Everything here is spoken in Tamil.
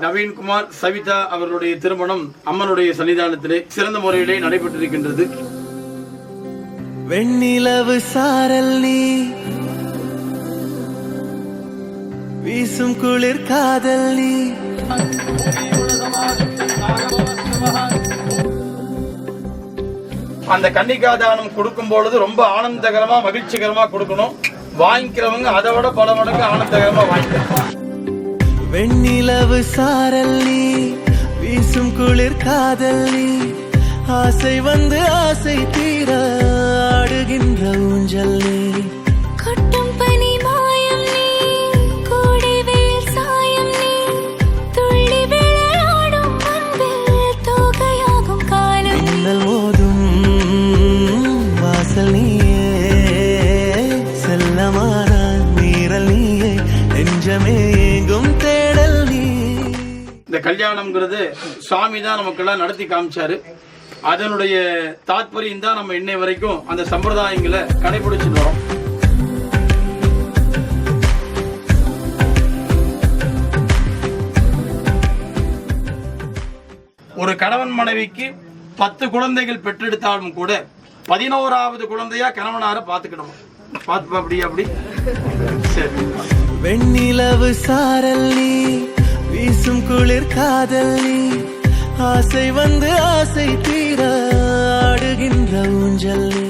நவீன்குமார் சவிதா அவர்களுடைய திருமணம் அம்மனுடைய சன்னிதானத்திலே சிறந்த முறையிலே நடைபெற்றிருக்கின்றது. வெண்ணிலவு சாரல் நீ வீசும் குளிர் காதல் நீ அந்த கன்னிகாதானம் கொடுக்கும் பொழுது ரொம்ப ஆனந்தகரமா மகிழ்ச்சிகரமா கொடுக்கணும். வாங்கிக்கிறவங்க அதை விட பல மடங்கு ஆனந்தகரமா வாங்கிக்கணும். வெண்ணிலவு சாரல் நீ வீசும் குளிர் காதல் நீ ஆசை வந்து ஆசை தீர ஆடுகின்ற ஊஞ்சல் நீ கொட்டும் பனி மாயம் நீ கோடை வெயில் சாயம் நீ துள்ளி விளையாடும் அன்பில் தோகையாகும் காலம் மின்னல் மோதும் வாசல் நீயே செல்லமான மீறல் நீயே நெஞ்சமே எங்கும் தேடல் நீ. இந்த கல்யாணம்ங்கிறது சுவாமி தான் நமக்கெல்லாம் நடத்தி காமிச்சாரு. அதனுடைய தாத்பரியம் தான் நம்ம இன்னை வரைக்கும் அந்த சம்பிரதாயங்களை கடைபிடிச்சு வரோம். ஒரு கணவன் மனைவிக்கு 10 குழந்தைகள் பெற்றெடுத்தாலும் கூட 11வது குழந்தையா கணவனார பாத்துக்கணும். அப்படி அப்படி சரி. வெண்ணிலவு சாரல் நீ வீசும் குளிர் காதல் நீ ஆசை வந்து ஆசை தீர ஆடுகின்ற ஊஞ்சல் நீ